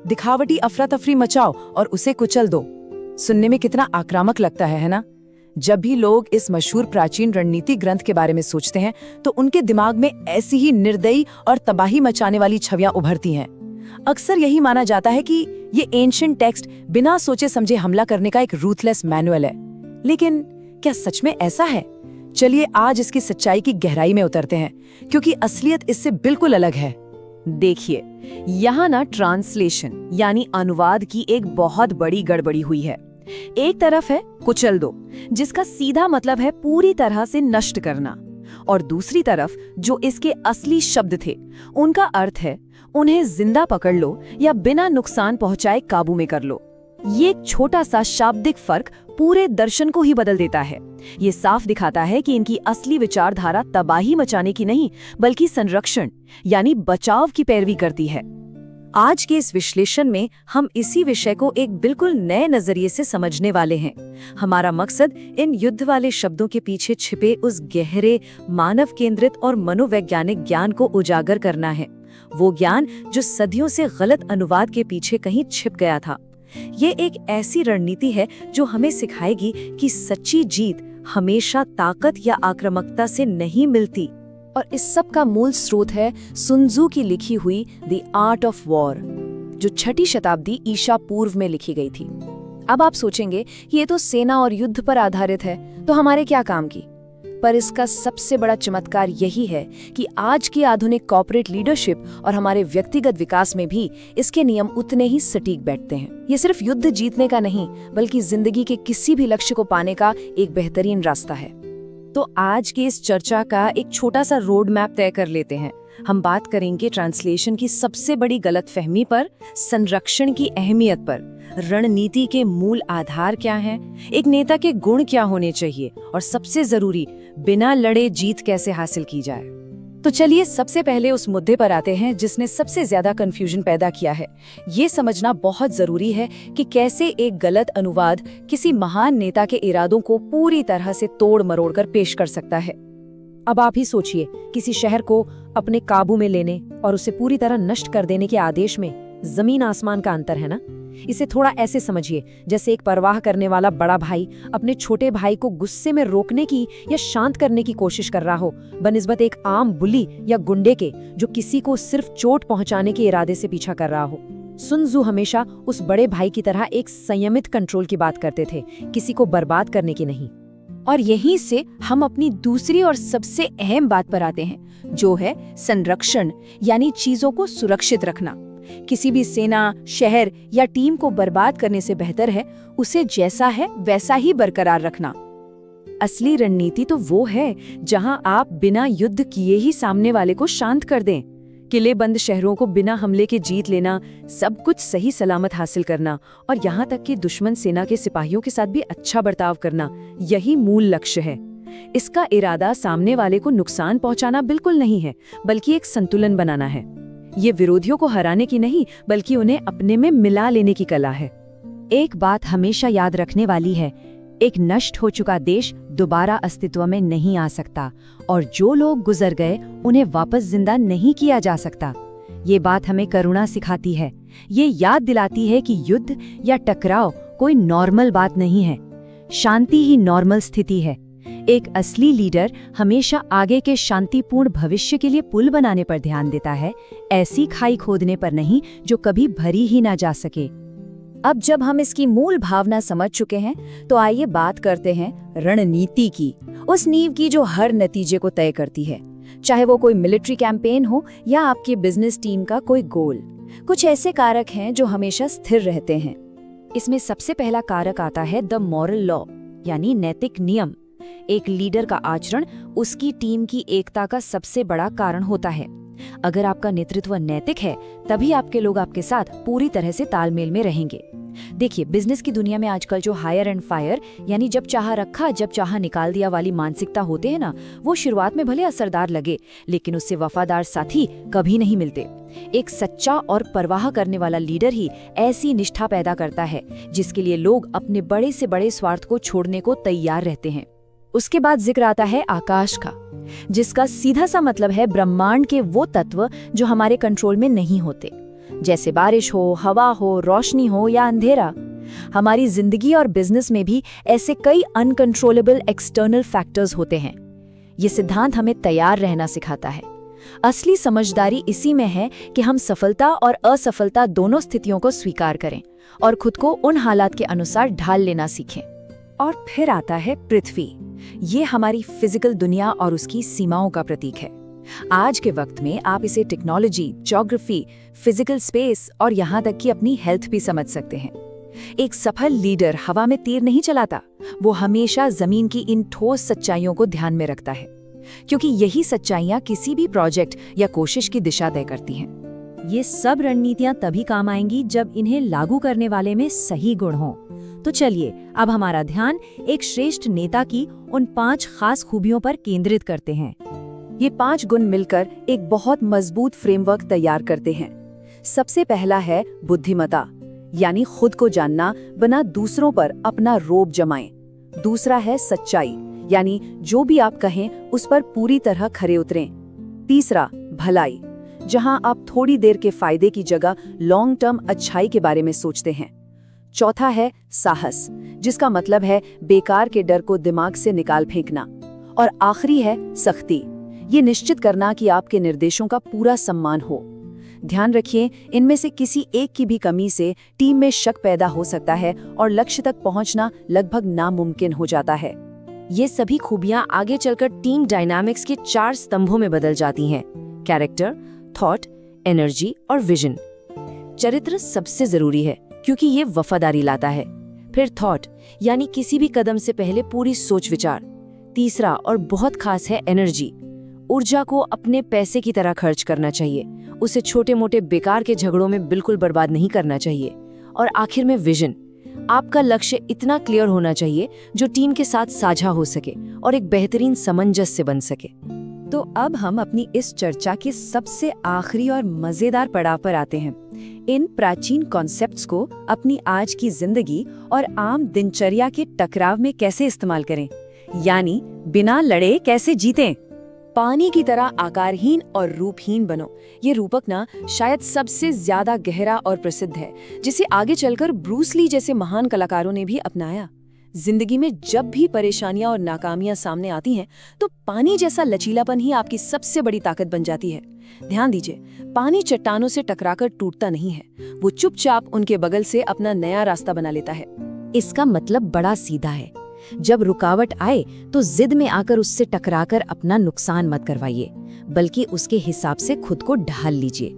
दिखावटी अफरा तफरी मचाओ और उसे कुचल दो। सुनने में कितना आक्रामक लगता है ना? जब भी लोग इस मशहूर प्राचीन रणनीति ग्रंथ के बारे में सोचते हैं तो उनके दिमाग में ऐसी ही निर्दयी और तबाही मचाने वाली छवियां उभरती हैं। अक्सर यही माना जाता है कि ये एंशिएंट टेक्स्ट बिना सोचे समझे हमला करने का एक रूथलेस मैनुअल है। लेकिन क्या सच में ऐसा है? चलिए आज इसकी सच्चाई की गहराई में उतरते हैं, क्योंकि असलियत इससे बिल्कुल अलग है। देखिए, यहाँ ना ट्रांसलेशन यानी अनुवाद की एक बहुत बड़ी गड़बड़ी हुई है। एक तरफ है कुचल दो, जिसका सीधा मतलब है पूरी तरह से नष्ट करना, और दूसरी तरफ जो इसके असली शब्द थे उनका अर्थ है उन्हें जिंदा पकड़ लो या बिना नुकसान पहुंचाए काबू में कर लो। ये एक छोटा सा शाब्दिक फर्क पूरे दर्शन को ही बदल देता है। ये साफ दिखाता है कि इनकी असली विचारधारा तबाही मचाने की नहीं, बल्कि संरक्षण यानी बचाव की पैरवी करती है। आज के इस विश्लेषण में हम इसी विषय को एक बिल्कुल नए नजरिए से समझने वाले हैं। हमारा मकसद इन युद्ध वाले शब्दों के पीछे छिपे उस गहरे, मानव केंद्रित और मनोवैज्ञानिक ज्ञान को उजागर करना है। वो ज्ञान जो सदियों से गलत अनुवाद के पीछे कहीं छिप गया था। ये एक ऐसी रणनीति है जो हमें सिखाएगी कि सच्ची जीत हमेशा ताकत या आक्रामकता से नहीं मिलती। और इस सब का मूल स्रोत है सुन त्सू की लिखी हुई द आर्ट ऑफ वॉर, जो 6वीं शताब्दी ईसा पूर्व में लिखी गई थी। अब आप सोचेंगे कि ये तो सेना और युद्ध पर आधारित है, तो हमारे क्या काम की? पर इसका सबसे बड़ा चमत्कार यही है कि आज की आधुनिक कॉर्पोरेट लीडरशिप और हमारे व्यक्तिगत विकास में भी इसके नियम उतने ही सटीक बैठते हैं। ये सिर्फ युद्ध जीतने का नहीं, बल्कि जिंदगी के किसी भी लक्ष्य को पाने का एक बेहतरीन रास्ता है। तो आज की इस चर्चा का एक छोटा सा रोड मैप तय कर लेते हैं। हम बात करेंगे ट्रांसलेशन की सबसे बड़ी गलतफहमी पर, संरक्षण की अहमियत पर, रणनीति के मूल आधार क्या हैं, एक नेता के गुण क्या होने चाहिए, और सबसे जरूरी, बिना लड़े जीत कैसे हासिल की जाए। तो चलिए सबसे पहले उस मुद्दे पर आते हैं जिसने सबसे ज्यादा कंफ्यूजन पैदा किया है। ये समझना बहुत जरूरी है कि कैसे एक गलत अनुवाद किसी महान नेता के इरादों को पूरी तरह से तोड़ मरोड़ कर पेश कर सकता है। अब आप ही सोचिए, किसी शहर को अपने काबू में लेने और उसे पूरी तरह नष्ट कर देने के आदेश में जमीन आसमान का अंतर है ना। इसे थोड़ा ऐसे समझिए, जैसे एक परवाह करने वाला बड़ा भाई अपने छोटे भाई को गुस्से में रोकने की या शांत करने की कोशिश कर रहा हो, बनिस्बत एक आम बुली या गुंडे के जो किसी को सिर्फ चोट पहुंचाने के इरादे से पीछा कर रहा हो। सुन त्सू हमेशा उस बड़े भाई की तरह एक संयमित कंट्रोल की बात करते थे, किसी को बर्बाद करने की नहीं। और यहीं से हम अपनी दूसरी और सबसे अहम बात पर आते हैं, जो है संरक्षण यानी चीजों को सुरक्षित रखना। किसी भी सेना, शहर या टीम को बर्बाद करने से बेहतर है उसे जैसा है वैसा ही बरकरार रखना। असली रणनीति तो वो है जहां आप बिना युद्ध किए ही सामने वाले को शांत कर दें। किले बंद शहरों को बिना हमले के जीत लेना, सब कुछ सही सलामत हासिल करना, और यहाँ तक कि दुश्मन सेना के सिपाहियों के साथ भी अच्छा बर्ताव करना, यही मूल लक्ष्य है। इसका इरादा सामने वाले को नुकसान पहुंचाना बिल्कुल नहीं है, बल्कि एक संतुलन बनाना है। ये विरोधियों को हराने की नहीं, बल्कि उन्हें अपने में मिला लेने की कला है। एक बात हमेशा याद रखने वाली है, एक नष्ट हो चुका देश दोबारा अस्तित्व में नहीं आ सकता, और जो लोग गुजर गए उन्हें वापस जिंदा नहीं किया जा सकता। ये बात हमें करुणा सिखाती है। ये याद दिलाती है कि युद्ध या टकराव कोई नॉर्मल बात नहीं है, शांति ही नॉर्मल स्थिति है। एक असली लीडर हमेशा आगे के शांतिपूर्ण भविष्य के लिए पुल बनाने पर ध्यान देता है, ऐसी खाई खोदने पर नहीं जो कभी भरी ही ना जा सके। अब जब हम इसकी मूल भावना समझ चुके हैं, तो आइए बात करते हैं रणनीति की, उस नींव की जो हर नतीजे को तय करती है, चाहे वो कोई मिलिट्री कैंपेन हो या आपकी बिजनेस टीम का कोई गोल। कुछ ऐसे कारक हैं जो हमेशा स्थिर रहते हैं। इसमें सबसे पहला कारक आता है द मॉरल लॉ, यानी नैतिक नियम। एक लीडर का आचरण उसकी टीम की एकता का सबसे बड़ा कारण होता है। अगर आपका नेतृत्व नैतिक है, तभी आपके लोग आपके साथ पूरी तरह से तालमेल में रहेंगे। देखिए, बिजनेस की दुनिया में आजकल जो हायर एंड फायर यानी जब चाह रखा जब चाह निकाल दिया वाली मानसिकता होते हैं ना, वो शुरुआत में भले असरदार लगे, लेकिन उससे वफादार साथी कभी नहीं मिलते। एक सच्चा और परवाह करने वाला लीडर ही ऐसी निष्ठा पैदा करता है जिसके लिए लोग अपने बड़े से बड़े स्वार्थ को छोड़ने को तैयार रहते हैं। उसके बाद जिक्र आता है आकाश का, जिसका सीधा सा मतलब है ब्रह्मांड के वो तत्व जो हमारे कंट्रोल में नहीं होते। जैसे बारिश हो, हवा हो, रोशनी हो या अंधेरा। हमारी जिंदगी और बिजनेस में भी ऐसे कई अनकंट्रोलेबल एक्सटर्नल फैक्टर्स होते हैं। ये सिद्धांत हमें तैयार रहना सिखाता है। असली समझदारी इसी में है कि हम सफलता और असफलता दोनों स्थितियों को स्वीकार करें और खुद को उन हालात के अनुसार ढाल लेना सीखें। और फिर आता है पृथ्वी। ये हमारी फिजिकल दुनिया और उसकी सीमाओं का प्रतीक है। आज के वक्त में आप इसे टेक्नोलॉजी, ज्योग्राफी, फिजिकल स्पेस और यहाँ तक कि अपनी हेल्थ भी समझ सकते हैं। एक सफल लीडर हवा में तीर नहीं चलाता, वो हमेशा जमीन की इन ठोस सच्चाइयों को ध्यान में रखता है, क्योंकि यही सच्चाइयां किसी भी प्रोजेक्ट या कोशिश की दिशा तय करती हैं। ये सब रणनीतियां तभी काम आएंगी जब इन्हें लागू करने वाले में सही गुण हों। तो चलिए अब हमारा ध्यान एक श्रेष्ठ नेता की उन 5 खास खूबियों पर केंद्रित करते हैं। ये 5 गुण मिलकर एक बहुत मजबूत फ्रेमवर्क तैयार करते हैं। सबसे पहला है बुद्धिमत्ता, यानी खुद को जानना बिना दूसरों पर अपना रोब जमाएं। दूसरा है सच्चाई, यानी जो भी आप कहें उस पर पूरी तरह खरे उतरें। तीसरा भलाई, जहां आप थोड़ी देर के फायदे की जगह लॉन्ग टर्म अच्छाई के बारे में सोचते हैं। चौथा है साहस, जिसका मतलब है बेकार के डर को दिमाग से निकाल फेंकना। और आखिरी है सख्ती, ये निश्चित करना कि आपके निर्देशों का पूरा सम्मान हो। ध्यान रखिए, इनमें से किसी एक की भी कमी से टीम में शक पैदा हो सकता है और लक्ष्य तक पहुंचना लगभग नामुमकिन हो जाता है। ये सभी खूबियां आगे चलकर टीम डायनामिक्स के 4 स्तंभों में बदल जाती हैं: कैरेक्टर, थॉट, एनर्जी और विजन। चरित्र सबसे जरूरी है क्योंकि ये वफादारी लाता है। फिर थॉट, यानी किसी भी कदम से पहले पूरी सोच विचार। तीसरा और बहुत खास है एनर्जी, ऊर्जा को अपने पैसे की तरह खर्च करना चाहिए, उसे छोटे मोटे बेकार के झगड़ों में बिल्कुल बर्बाद नहीं करना चाहिए। और आखिर में विजन, आपका लक्ष्य इतना क्लियर होना चाहिए जो टीम के साथ साझा हो सके और एक बेहतरीन सामंजस्य बन सके। तो अब हम अपनी इस चर्चा के सबसे आखिरी और मजेदार पड़ाव पर आते हैं। इन प्राचीन कॉन्सेप्ट्स को अपनी आज की जिंदगी और आम दिनचर्या के टकराव में कैसे इस्तेमाल करें, यानी बिना लड़े कैसे जीतें। पानी की तरह आकारहीन और रूपहीन बनो, ये रूपक ना शायद सबसे ज्यादा गहरा और प्रसिद्ध है, जिसे आगे चलकर ब्रूस ली जैसे महान कलाकारों ने भी अपनाया। जिंदगी में जब भी परेशानियां और नाकामियां सामने आती हैं, तो पानी जैसा लचीलापन ही आपकी सबसे बड़ी ताकत बन जाती है। ध्यान दीजिए, पानी चट्टानों से टकराकर टूटता नहीं है, वो चुपचाप उनके बगल से अपना नया रास्ता बना लेता है। इसका मतलब बड़ा सीधा है, जब रुकावट आए तो जिद में आकर उससे टकराकर अपना नुकसान मत करवाइए, बल्कि उसके हिसाब से खुद को ढाल लीजिए।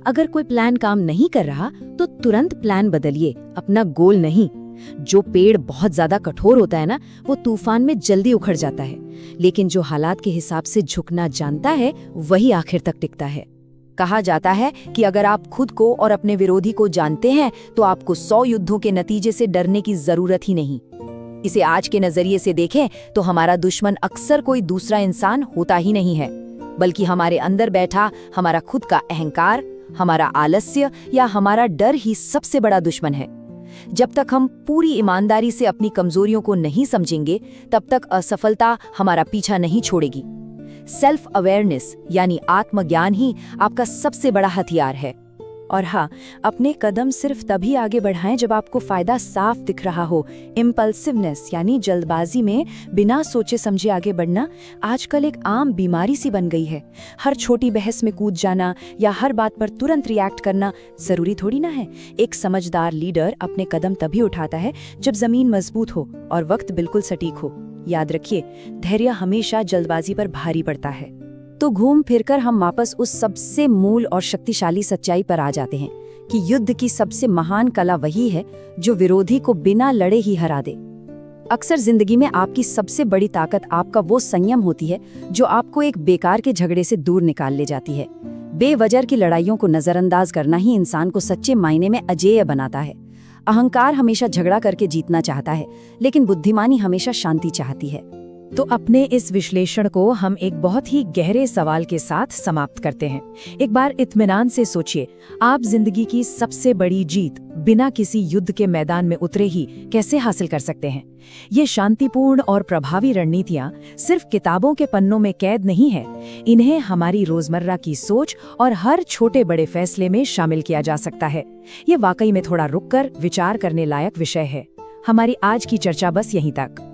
अगर कोई प्लान काम नहीं कर रहा तो तुरंत प्लान बदलिए, अपना गोल नहीं। जो पेड़ बहुत ज्यादा कठोर होता है ना, वो तूफान में जल्दी उखड़ जाता है, लेकिन जो हालात के हिसाब से झुकना जानता है वही आखिर तक टिकता है। कहा जाता है कि अगर आप खुद को और अपने विरोधी को जानते हैं तो आपको 100 युद्धों के नतीजे से डरने की जरूरत ही नहीं। इसे आज के नजरिए से देखें तो हमारा दुश्मन अक्सर कोई दूसरा इंसान होता ही नहीं है, बल्कि हमारे अंदर बैठा हमारा खुद का अहंकार, हमारा आलस्य या हमारा डर ही सबसे बड़ा दुश्मन है। जब तक हम पूरी ईमानदारी से अपनी कमजोरियों को नहीं समझेंगे, तब तक असफलता हमारा पीछा नहीं छोड़ेगी। सेल्फ अवेयरनेस यानी आत्मज्ञान ही आपका सबसे बड़ा हथियार है। और हाँ, अपने कदम सिर्फ तभी आगे बढ़ाएं जब आपको फायदा साफ दिख रहा हो। इम्पल्सिवनेस यानी जल्दबाजी में बिना सोचे समझे आगे बढ़ना आजकल एक आम बीमारी सी बन गई है। हर छोटी बहस में कूद जाना या हर बात पर तुरंत रिएक्ट करना जरूरी थोड़ी ना है। एक समझदार लीडर अपने कदम तभी उठाता है जब जमीन मजबूत हो और वक्त बिल्कुल सटीक हो। याद रखिए, धैर्य हमेशा जल्दबाजी पर भारी पड़ता है। तो घूम फिरकर हम वापस उस सबसे मूल और शक्तिशाली सच्चाई पर आ जाते हैं कि युद्ध की सबसे महान कला वही है जो विरोधी को बिना लड़े ही हरा दे। अक्सर जिंदगी में आपकी सबसे बड़ी ताकत आपका वो संयम होती है जो आपको एक बेकार के झगड़े से दूर निकाल ले जाती है। बेवजह की लड़ाइयों को नजरअंदाज करना ही इंसान को सच्चे मायने में अजेय बनाता है। अहंकार हमेशा झगड़ा करके जीतना चाहता है, लेकिन बुद्धिमानी हमेशा शांति चाहती है। तो अपने इस विश्लेषण को हम एक बहुत ही गहरे सवाल के साथ समाप्त करते हैं। एक बार इत्मीनान से सोचिए, आप जिंदगी की सबसे बड़ी जीत बिना किसी युद्ध के मैदान में उतरे ही कैसे हासिल कर सकते हैं? ये शांतिपूर्ण और प्रभावी रणनीतियां सिर्फ किताबों के पन्नों में कैद नहीं है, इन्हें हमारी रोजमर्रा की सोच और हर छोटे बड़े फैसले में शामिल किया जा सकता है। ये वाकई में थोड़ा रुककर विचार करने लायक विषय है। हमारी आज की चर्चा बस यहीं तक।